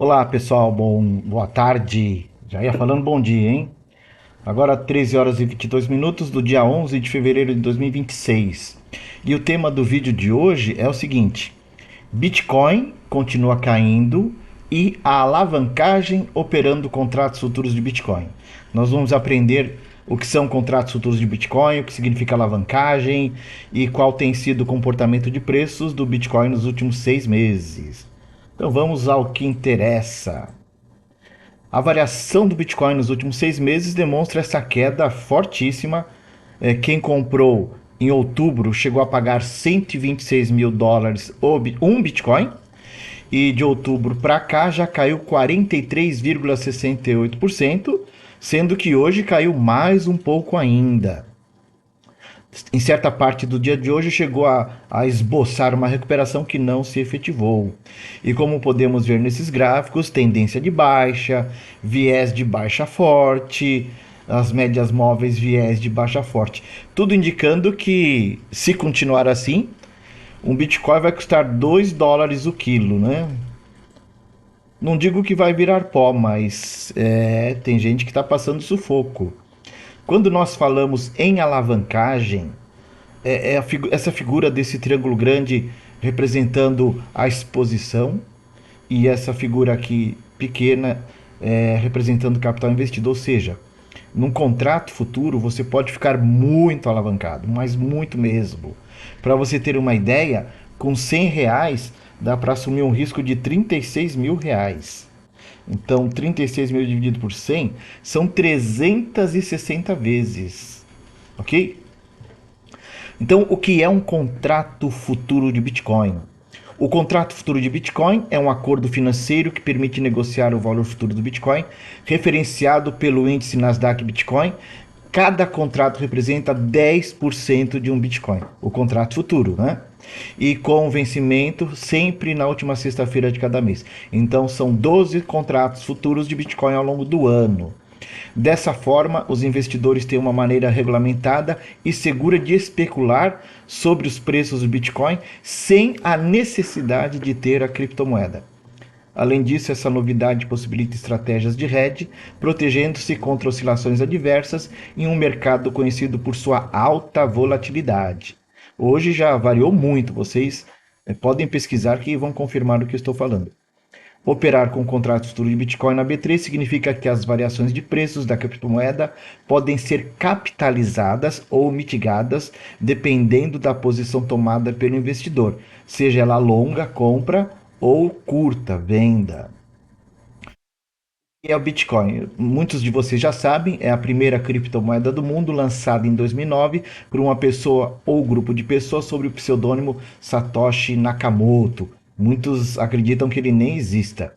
Olá pessoal, boa tarde. Já ia falando bom dia, hein? Agora 13 horas e 22 minutos do dia 11 de fevereiro de 2026. E o tema do vídeo de hoje é o seguinte: Bitcoin continua caindo e a alavancagem operando contratos futuros de Bitcoin. Nós vamos aprender o que são contratos futuros de Bitcoin, o que significa alavancagem e qual tem sido o comportamento de preços do Bitcoin nos últimos 6 meses. Então vamos ao que interessa. A variação do Bitcoin nos últimos 6 meses demonstra essa queda fortíssima. Quem comprou em outubro chegou a pagar 126 mil dólares um Bitcoin. E de outubro para cá já caiu 43,68%, sendo que hoje caiu mais um pouco ainda. Em certa parte do dia de hoje chegou a esboçar uma recuperação que não se efetivou. E como podemos ver nesses gráficos, tendência de baixa, viés de baixa forte, as médias móveis viés de baixa forte. Tudo indicando que, se continuar assim, um Bitcoin vai custar 2 dólares o quilo, né? Não digo que vai virar pó, mas tem gente que está passando sufoco. Quando nós falamos em alavancagem, essa figura desse triângulo grande representando a exposição e essa figura aqui pequena representando o capital investido. Ou seja, num contrato futuro você pode ficar muito alavancado, mas muito mesmo. Para você ter uma ideia, com R$ 100 dá para assumir um risco de R$ 36 mil. Então, 36 mil dividido por 100 são 360 vezes, ok? Então, o que é um contrato futuro de Bitcoin? O contrato futuro de Bitcoin é um acordo financeiro que permite negociar o valor futuro do Bitcoin, referenciado pelo índice Nasdaq Bitcoin. Cada contrato representa 10% de um Bitcoin, o contrato futuro, né? E com vencimento sempre na última sexta-feira de cada mês. Então são 12 contratos futuros de Bitcoin ao longo do ano. Dessa forma, os investidores têm uma maneira regulamentada e segura de especular sobre os preços do Bitcoin sem a necessidade de ter a criptomoeda. Além disso, essa novidade possibilita estratégias de hedge, protegendo-se contra oscilações adversas em um mercado conhecido por sua alta volatilidade. Hoje já variou muito, vocês podem pesquisar que vão confirmar o que eu estou falando. Operar com contratos futuros de Bitcoin na B3 significa que as variações de preços da criptomoeda podem ser capitalizadas ou mitigadas dependendo da posição tomada pelo investidor, seja ela longa, compra, ou curta, venda. E é o Bitcoin. Muitos de vocês já sabem, é a primeira criptomoeda do mundo, lançada em 2009 por uma pessoa ou grupo de pessoas sob o pseudônimo Satoshi Nakamoto. Muitos acreditam que ele nem exista.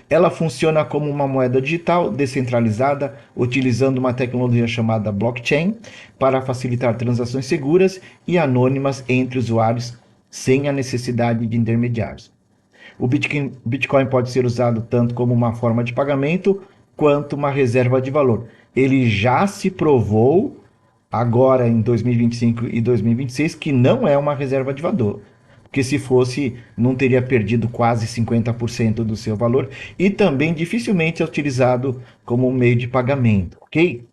Ela funciona como uma moeda digital descentralizada, utilizando uma tecnologia chamada blockchain para facilitar transações seguras e anônimas entre usuários sem a necessidade de intermediários. O Bitcoin pode ser usado tanto como uma forma de pagamento quanto uma reserva de valor. Ele já se provou agora em 2025 e 2026 que não é uma reserva de valor, porque se fosse não teria perdido quase 50% do seu valor e também dificilmente é utilizado como um meio de pagamento, ok?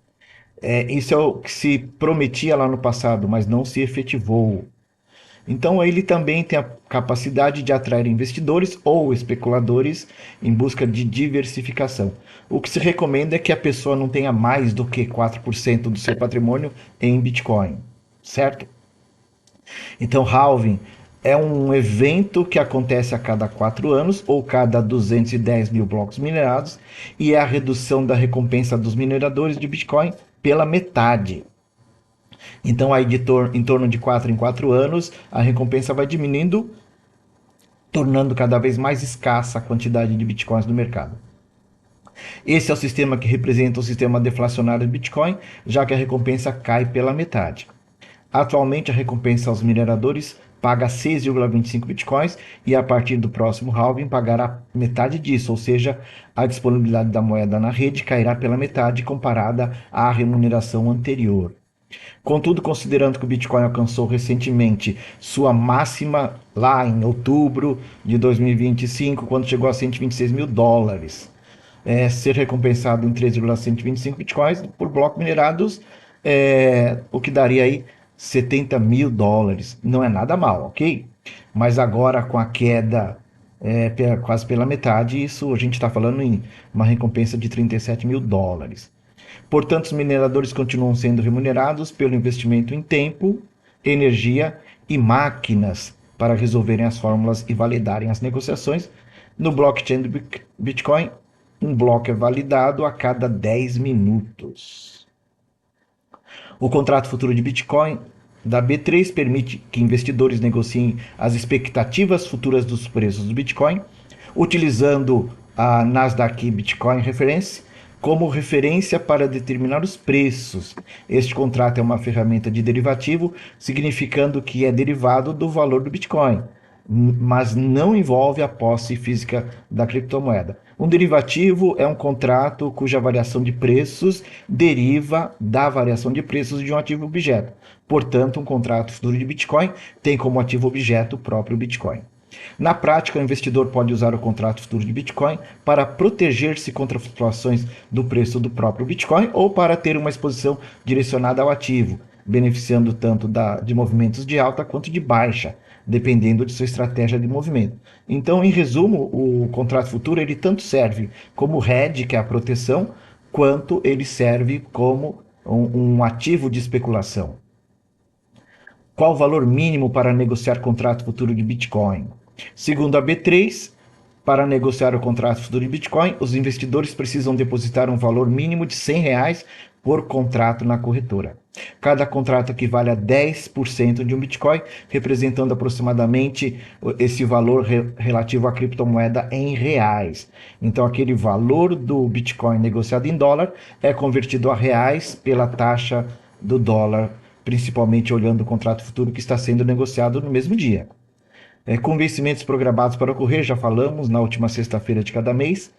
Isso é o que se prometia lá no passado, mas não se efetivou. Então ele também tem a capacidade de atrair investidores ou especuladores em busca de diversificação. O que se recomenda é que a pessoa não tenha mais do que 4% do seu patrimônio em Bitcoin, certo? Então halving é um evento que acontece a cada 4 anos ou cada 210 mil blocos minerados e é a redução da recompensa dos mineradores de Bitcoin pela metade. Então, aí em torno de 4 em 4 anos, a recompensa vai diminuindo, tornando cada vez mais escassa a quantidade de bitcoins no mercado. Esse é o sistema que representa o sistema deflacionário de Bitcoin, já que a recompensa cai pela metade. Atualmente, a recompensa aos mineradores paga 6,25 bitcoins e a partir do próximo halving pagará metade disso, ou seja, a disponibilidade da moeda na rede cairá pela metade comparada à remuneração anterior. Contudo, considerando que o Bitcoin alcançou recentemente sua máxima lá em outubro de 2025, quando chegou a 126 mil dólares, ser recompensado em 3,125 bitcoins por bloco minerados, o que daria aí 70 mil dólares. Não é nada mal, ok? Mas agora com a queda quase pela metade, isso a gente está falando em uma recompensa de 37 mil dólares. Portanto, os mineradores continuam sendo remunerados pelo investimento em tempo, energia e máquinas para resolverem as fórmulas e validarem as negociações. No blockchain do Bitcoin, um bloco é validado a cada 10 minutos. O contrato futuro de Bitcoin da B3 permite que investidores negociem as expectativas futuras dos preços do Bitcoin, utilizando a Nasdaq Bitcoin Reference como referência para determinar os preços. Este contrato é uma ferramenta de derivativo, significando que é derivado do valor do Bitcoin, mas não envolve a posse física da criptomoeda. Um derivativo é um contrato cuja variação de preços deriva da variação de preços de um ativo objeto. Portanto, um contrato futuro de Bitcoin tem como ativo objeto o próprio Bitcoin. Na prática, o investidor pode usar o contrato futuro de Bitcoin para proteger-se contra flutuações do preço do próprio Bitcoin ou para ter uma exposição direcionada ao ativo, beneficiando tanto de movimentos de alta quanto de baixa, dependendo de sua estratégia de movimento. Então, em resumo, o contrato futuro ele tanto serve como hedge, que é a proteção, quanto ele serve como um ativo de especulação. Qual o valor mínimo para negociar contrato futuro de Bitcoin? Segundo a B3, para negociar o contrato futuro de Bitcoin, os investidores precisam depositar um valor mínimo de R$ 100 por contrato na corretora. Cada contrato equivale a 10% de um Bitcoin, representando aproximadamente esse valor relativo à criptomoeda em reais. Então, aquele valor do Bitcoin negociado em dólar é convertido a reais pela taxa do dólar, principalmente olhando o contrato futuro que está sendo negociado no mesmo dia. Com vencimentos programados para ocorrer, já falamos, na última sexta-feira de cada mês.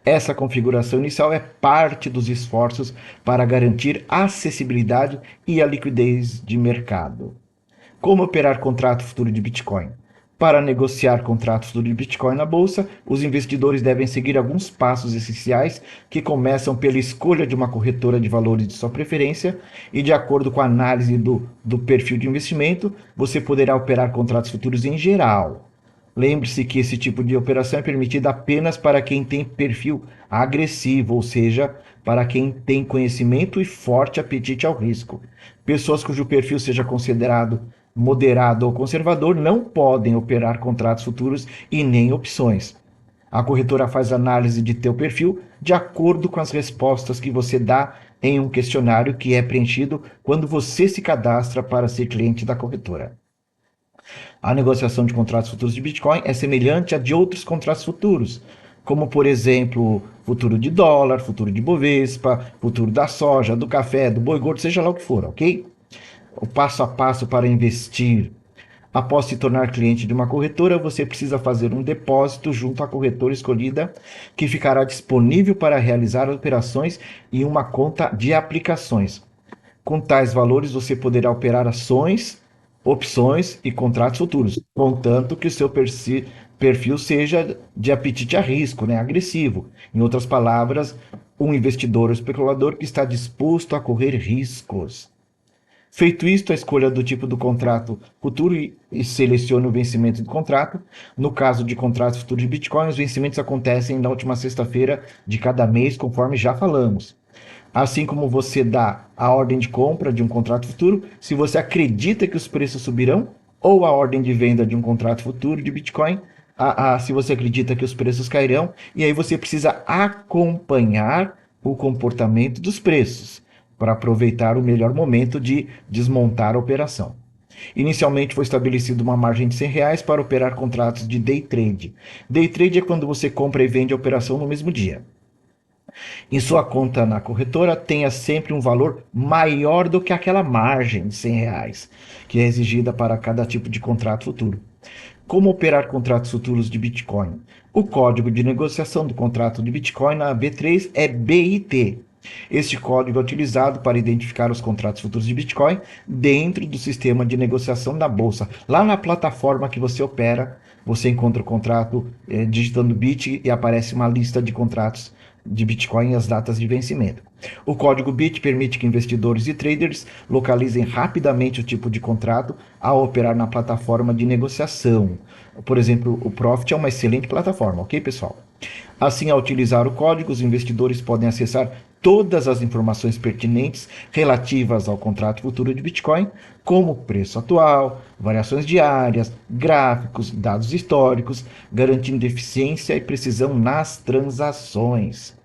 Essa configuração inicial é parte dos esforços para garantir a acessibilidade e a liquidez de mercado. Como operar contrato futuro de Bitcoin? Para negociar contrato futuro de Bitcoin na bolsa, os investidores devem seguir alguns passos essenciais que começam pela escolha de uma corretora de valores de sua preferência e, de acordo com a análise do perfil de investimento, você poderá operar contratos futuros em geral. Lembre-se que esse tipo de operação é permitida apenas para quem tem perfil agressivo, ou seja, para quem tem conhecimento e forte apetite ao risco. Pessoas cujo perfil seja considerado moderado ou conservador não podem operar contratos futuros e nem opções. A corretora faz análise de teu perfil de acordo com as respostas que você dá em um questionário que é preenchido quando você se cadastra para ser cliente da corretora. A negociação de contratos futuros de Bitcoin é semelhante à de outros contratos futuros, como, por exemplo, futuro de dólar, futuro de Bovespa, futuro da soja, do café, do boi gordo, seja lá o que for, ok? O passo a passo para investir. Após se tornar cliente de uma corretora, você precisa fazer um depósito junto à corretora escolhida, que ficará disponível para realizar operações em uma conta de aplicações. Com tais valores, você poderá operar ações, opções e contratos futuros, contanto que o seu perfil seja de apetite a risco, né, agressivo. Em outras palavras, um investidor ou especulador que está disposto a correr riscos. Feito isto, a escolha do tipo do contrato futuro e selecione o vencimento do contrato. No caso de contratos futuros de Bitcoin, os vencimentos acontecem na última sexta-feira de cada mês, conforme já falamos. Assim como você dá a ordem de compra de um contrato futuro, se você acredita que os preços subirão, ou a ordem de venda de um contrato futuro de Bitcoin, se você acredita que os preços cairão, e aí você precisa acompanhar o comportamento dos preços para aproveitar o melhor momento de desmontar a operação. Inicialmente foi estabelecida uma margem de R$ 100 para operar contratos de day trade. Day trade é quando você compra e vende a operação no mesmo dia. Em sua conta na corretora, tenha sempre um valor maior do que aquela margem de R$ 100 que é exigida para cada tipo de contrato futuro. Como operar contratos futuros de Bitcoin? O código de negociação do contrato de Bitcoin na B3 é BIT. Este código é utilizado para identificar os contratos futuros de Bitcoin dentro do sistema de negociação da bolsa. Lá na plataforma que você opera, você encontra o contrato digitando BIT e aparece uma lista de contratos de Bitcoin e as datas de vencimento. O código BIT permite que investidores e traders localizem rapidamente o tipo de contrato ao operar na plataforma de negociação. Por exemplo, o Profit é uma excelente plataforma, ok, pessoal? Assim, ao utilizar o código, os investidores podem acessar todas as informações pertinentes relativas ao contrato futuro de Bitcoin, como preço atual, variações diárias, gráficos, dados históricos, garantindo eficiência e precisão nas transações.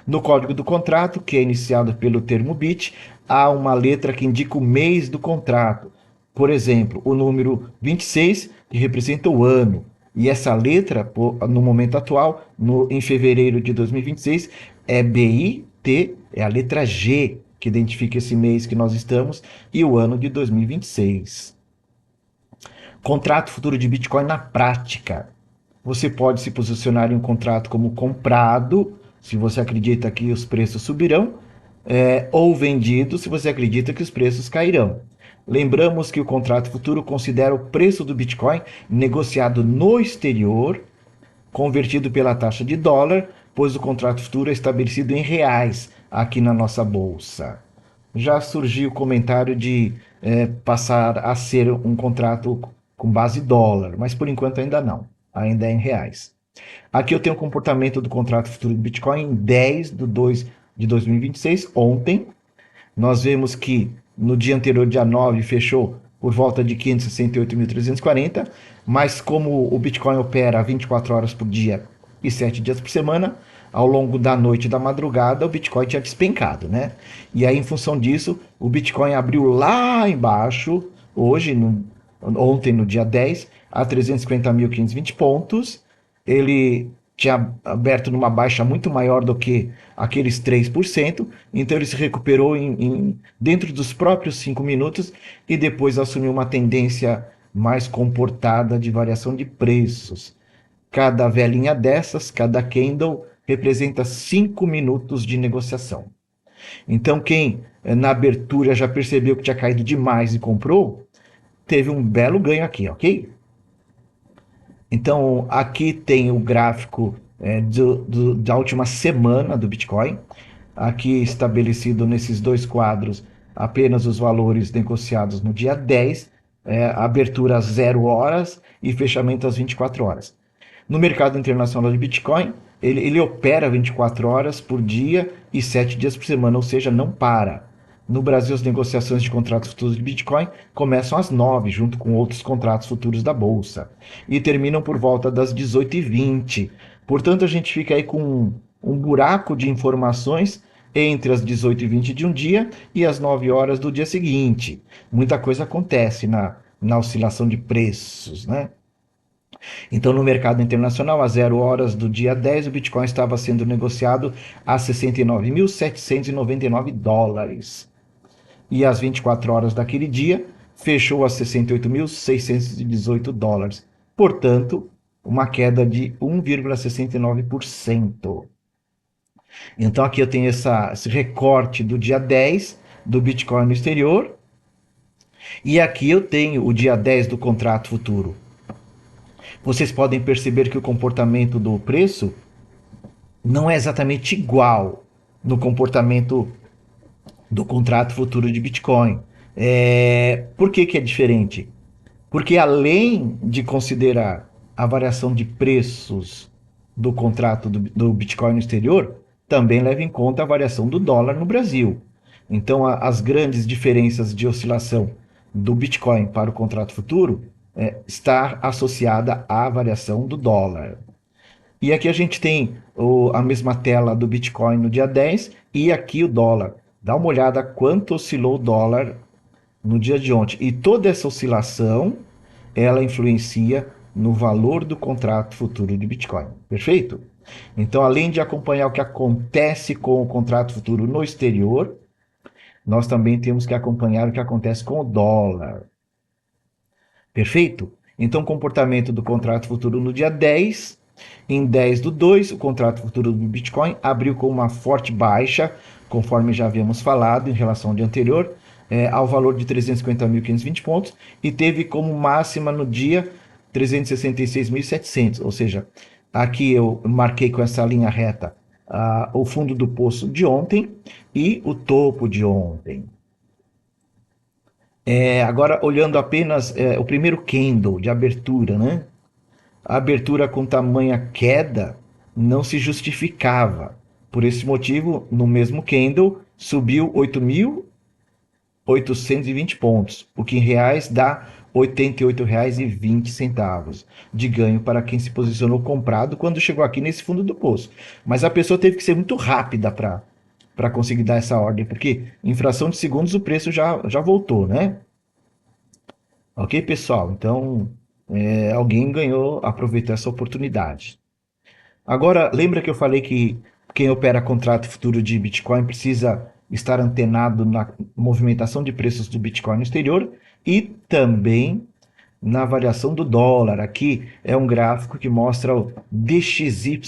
No código do contrato, que é iniciado pelo termo BIT, há uma letra que indica o mês do contrato. Por exemplo, o número 26, que representa o ano. E essa letra, no momento atual, em fevereiro de 2026, é BIT, é a letra G, que identifica esse mês que nós estamos, e o ano de 2026. Contrato futuro de Bitcoin na prática. Você pode se posicionar em um contrato como comprado, se você acredita que os preços subirão, ou vendido, se você acredita que os preços cairão. Lembramos que o contrato futuro considera o preço do Bitcoin negociado no exterior, convertido pela taxa de dólar, pois o contrato futuro é estabelecido em reais aqui na nossa bolsa. Já surgiu o comentário de passar a ser um contrato com base dólar, mas por enquanto ainda não, ainda é em reais. Aqui eu tenho o comportamento do contrato futuro do Bitcoin em 10 de 2 de 2026, ontem. Nós vemos que no dia anterior, dia 9, fechou por volta de 568.340, mas como o Bitcoin opera 24 horas por dia e 7 dias por semana, ao longo da noite e da madrugada, o Bitcoin tinha despencado, né? E aí, em função disso, o Bitcoin abriu lá embaixo, ontem, no dia 10, a 350.520 pontos. Ele tinha aberto numa baixa muito maior do que aqueles 3%, então ele se recuperou dentro dos próprios 5 minutos e depois assumiu uma tendência mais comportada de variação de preços. Cada velinha dessas, cada candle, representa 5 minutos de negociação. Então quem na abertura já percebeu que tinha caído demais e comprou, teve um belo ganho aqui, ok? Então, aqui tem o gráfico da última semana do Bitcoin. Aqui estabelecido nesses dois quadros apenas os valores negociados no dia 10, abertura às 0 horas e fechamento às 24 horas. No mercado internacional de Bitcoin, ele opera 24 horas por dia e 7 dias por semana, ou seja, não para. No Brasil, as negociações de contratos futuros de Bitcoin começam às 9, junto com outros contratos futuros da Bolsa, e terminam por volta das 18h20. Portanto, a gente fica aí com um buraco de informações entre as 18h20 de um dia e as 9 horas do dia seguinte. Muita coisa acontece na oscilação de preços, né? Então, no mercado internacional, às 0 horas do dia 10, o Bitcoin estava sendo negociado a 69.799 dólares. E às 24 horas daquele dia, fechou a 68.618 dólares. Portanto, uma queda de 1,69%. Então, aqui eu tenho esse recorte do dia 10 do Bitcoin no exterior. E aqui eu tenho o dia 10 do contrato futuro. Vocês podem perceber que o comportamento do preço não é exatamente igual no comportamento do contrato futuro de Bitcoin. Por que é diferente? Porque além de considerar a variação de preços do contrato do Bitcoin no exterior, também leva em conta a variação do dólar no Brasil. Então, as grandes diferenças de oscilação do Bitcoin para o contrato futuro está associada à variação do dólar. E aqui a gente tem a mesma tela do Bitcoin no dia 10 e aqui o dólar. Dá uma olhada quanto oscilou o dólar no dia de ontem. E toda essa oscilação, ela influencia no valor do contrato futuro de Bitcoin. Perfeito? Então, além de acompanhar o que acontece com o contrato futuro no exterior, nós também temos que acompanhar o que acontece com o dólar. Perfeito? Então, comportamento do contrato futuro no dia 10. Em 10 do 2, o contrato futuro do Bitcoin abriu com uma forte baixa, conforme já havíamos falado em relação ao dia anterior, ao valor de 350.520 pontos, e teve como máxima no dia 366.700, ou seja, aqui eu marquei com essa linha reta o fundo do poço de ontem e o topo de ontem. Agora, olhando apenas o primeiro candle de abertura, né? A abertura com tamanha queda não se justificava. Por esse motivo, no mesmo candle, subiu 8.820 pontos, o que em reais dá R$ 88,20 de ganho para quem se posicionou comprado quando chegou aqui nesse fundo do poço. Mas a pessoa teve que ser muito rápida para conseguir dar essa ordem, porque em fração de segundos o preço já voltou, né? Ok, pessoal? Então, alguém ganhou, aproveitou essa oportunidade. Agora, lembra que eu falei que quem opera contrato futuro de Bitcoin precisa estar antenado na movimentação de preços do Bitcoin no exterior e também na variação do dólar. Aqui é um gráfico que mostra o DXY,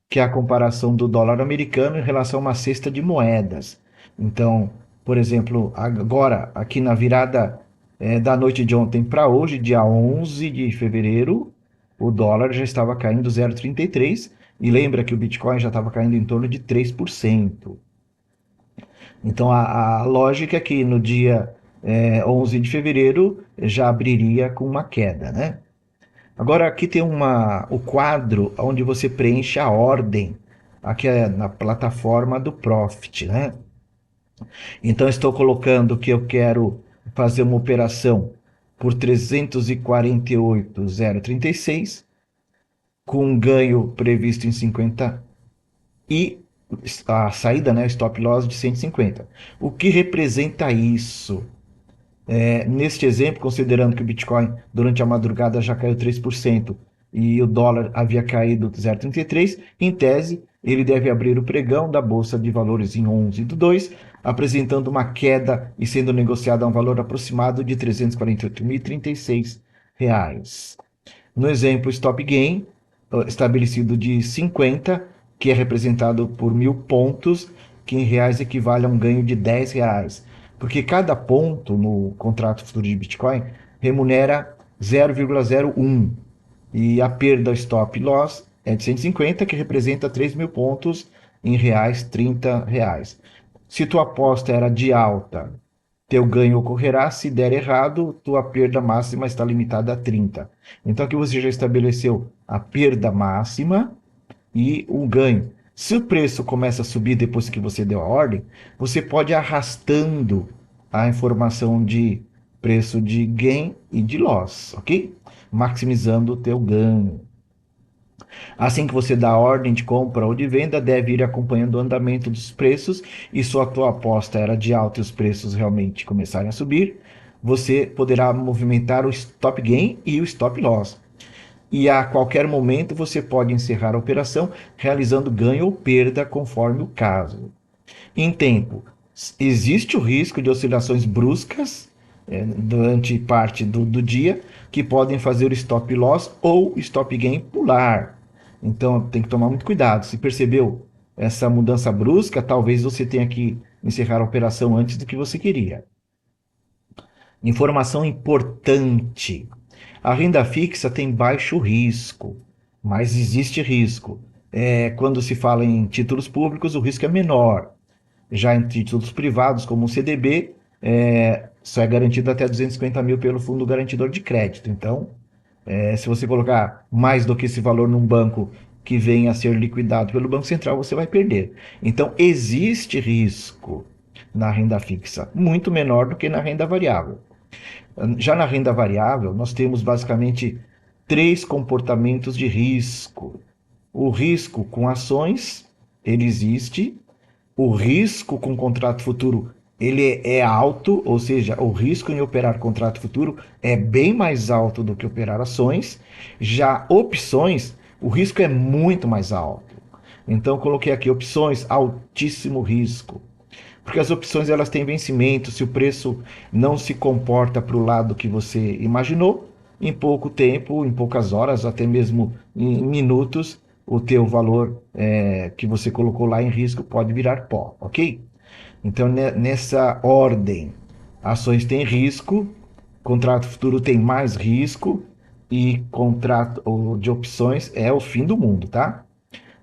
que é a comparação do dólar americano em relação a uma cesta de moedas. Então, por exemplo, agora, aqui na virada da noite de ontem para hoje, dia 11 de fevereiro, o dólar já estava caindo 0,33 e lembra que o Bitcoin já estava caindo em torno de 3%. Então, a lógica é que no dia 11 de fevereiro já abriria com uma queda, né? Agora aqui tem o quadro onde você preenche a ordem, aqui é na plataforma do Profit, né? Então estou colocando que eu quero fazer uma operação por 348,036 com um ganho previsto em 50 e a saída, né, stop loss de 150. O que representa isso? Neste exemplo, considerando que o Bitcoin durante a madrugada já caiu 3% e o dólar havia caído 0,33, em tese, ele deve abrir o pregão da Bolsa de Valores em 11/2, apresentando uma queda e sendo negociado a um valor aproximado de R$ 348.036. No exemplo, stop gain, estabelecido de 50, que é representado por 1.000 pontos, que em reais equivale a um ganho de R$ 10, porque cada ponto no contrato futuro de Bitcoin remunera 0,01 e a perda stop loss é de 150, que representa 3.000 pontos em reais, R$ 30. Se tua aposta era de alta, teu ganho ocorrerá. Se der errado, tua perda máxima está limitada a 30. Então aqui você já estabeleceu a perda máxima e o ganho. Se o preço começa a subir depois que você deu a ordem, você pode ir arrastando a informação de preço de gain e de loss, ok? Maximizando o teu ganho. Assim que você dá a ordem de compra ou de venda, deve ir acompanhando o andamento dos preços, e se a tua aposta era de alta e os preços realmente começarem a subir, você poderá movimentar o stop gain e o stop loss. E a qualquer momento você pode encerrar a operação realizando ganho ou perda conforme o caso. Em tempo, existe o risco de oscilações bruscas durante parte do dia que podem fazer o stop loss ou stop gain pular. Então tem que tomar muito cuidado. Se percebeu essa mudança brusca, talvez você tenha que encerrar a operação antes do que você queria. Informação importante: a renda fixa tem baixo risco, mas existe risco. Quando se fala em títulos públicos, o risco é menor. Já em títulos privados, como o CDB, só é garantido até 250 mil pelo fundo garantidor de crédito. Então, se você colocar mais do que esse valor num banco que venha a ser liquidado pelo Banco Central, você vai perder. Então, existe risco na renda fixa, muito menor do que na renda variável. Já na renda variável, nós temos basicamente três comportamentos de risco. O risco com ações, ele existe. O risco com contrato futuro, ele é alto, ou seja, o risco em operar contrato futuro é bem mais alto do que operar ações. Já opções, o risco é muito mais alto. Então, coloquei aqui opções, altíssimo risco. Porque as opções elas têm vencimento, se o preço não se comporta para o lado que você imaginou, em pouco tempo, em poucas horas, até mesmo em minutos, o teu valor que você colocou lá em risco pode virar pó, ok? Então, nessa ordem, ações têm risco, contrato futuro tem mais risco e contrato de opções é o fim do mundo, tá?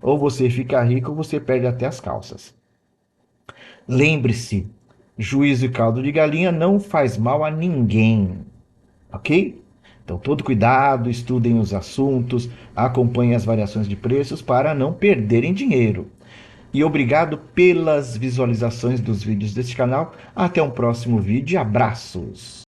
Ou você fica rico ou você perde até as calças. Lembre-se, juízo e caldo de galinha não faz mal a ninguém, ok? Então, todo cuidado, estudem os assuntos, acompanhem as variações de preços para não perderem dinheiro. E obrigado pelas visualizações dos vídeos deste canal. Até um próximo vídeo. Abraços!